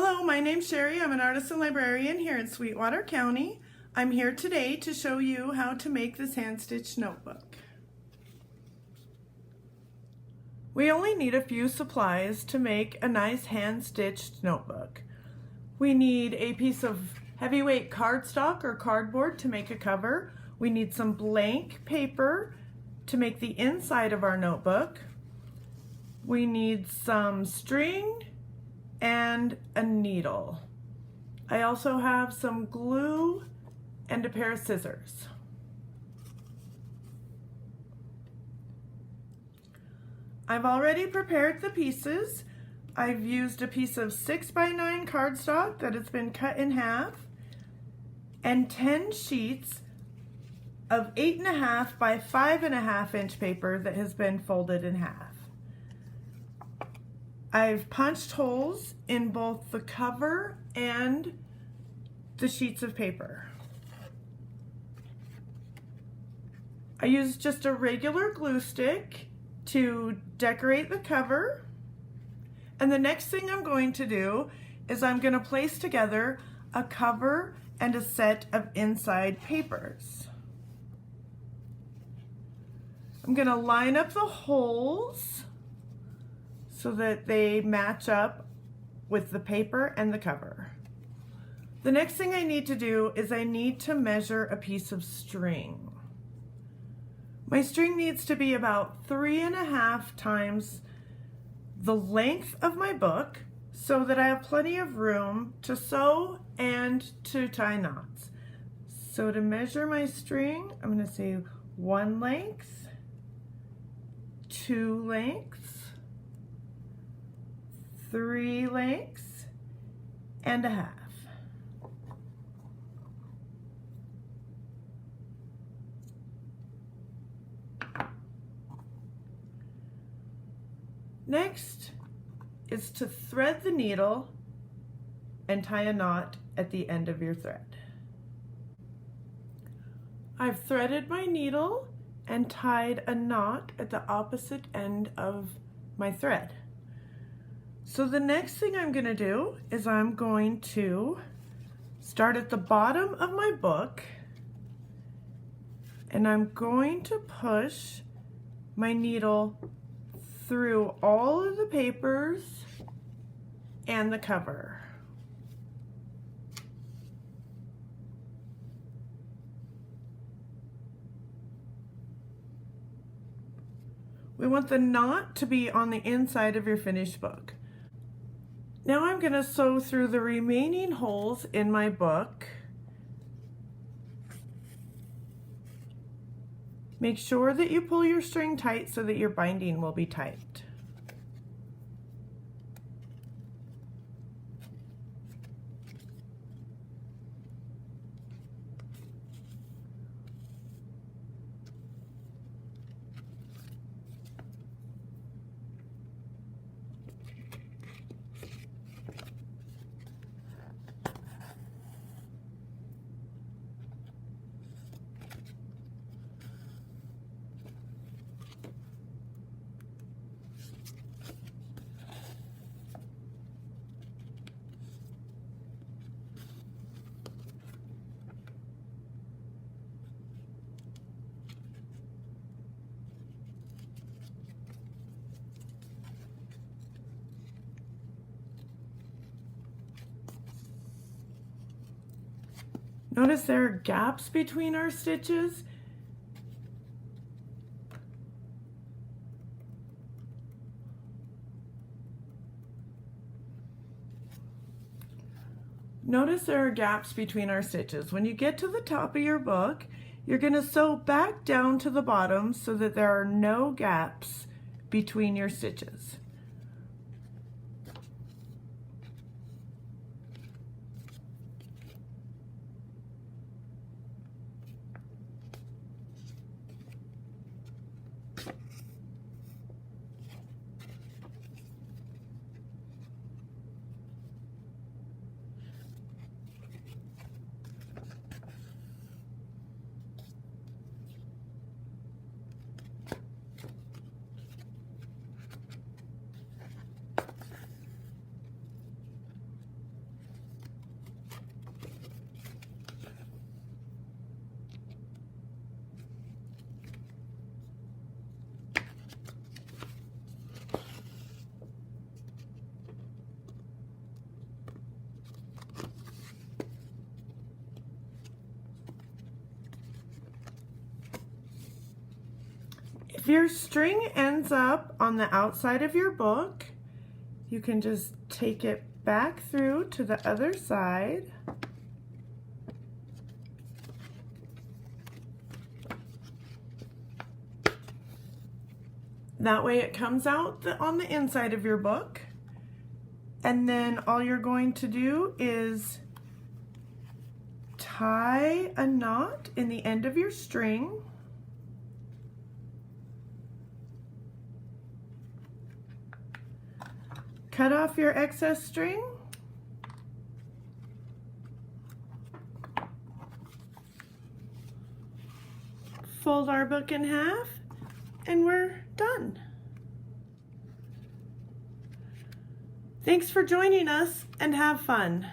Hello, my name's Cherrie. I'm an artist and librarian here in Sweetwater County. I'm here today to show you how to make this hand-stitched notebook. We only need a few supplies to make a nice hand-stitched notebook. We need a piece of heavyweight cardstock or cardboard to make a cover. We need some blank paper to make the inside of our notebook. We need some string and a needle. I also have some glue and a pair of scissors. I've already prepared the pieces. I've used a piece of 6x9 cardstock that has been cut in half and 10 sheets of 8.5 by 5.5 inch paper that has been folded in half. I've punched holes in both the cover and the sheets of paper. I used just a regular glue stick to decorate the cover. And the next thing I'm going to do is I'm going to place together a cover and a set of inside papers. I'm going to line up the holes so that they match up with the paper and the cover. The next thing I need to do is I need to measure a piece of string. My string needs to be about 3.5 times the length of my book so that I have plenty of room to sew and to tie knots. So to measure my string, I'm going to say 1 length, 2 lengths, 3 lengths, and a half. Next is to thread the needle and tie a knot at the end of your thread. I've threaded my needle and tied a knot at the opposite end of my thread. So the next thing I'm going to do is I'm going to start at the bottom of my book and I'm going to push my needle through all of the papers and the cover. We want the knot to be on the inside of your finished book. Now I'm going to sew through the remaining holes in my book. Make sure that you pull your string tight so that your binding will be tight. Notice there are gaps between our stitches. Notice there are gaps between our stitches. When you get to the top of your book, you're going to sew back down to the bottom so that there are no gaps between your stitches. If your string ends up on the outside of your book, you can just take it back through to the other side. That way it comes out on the inside of your book. And then all you're going to do is tie a knot in the end of your string. Cut off your excess string. Fold our book in half, and we're done. Thanks for joining us, and have fun.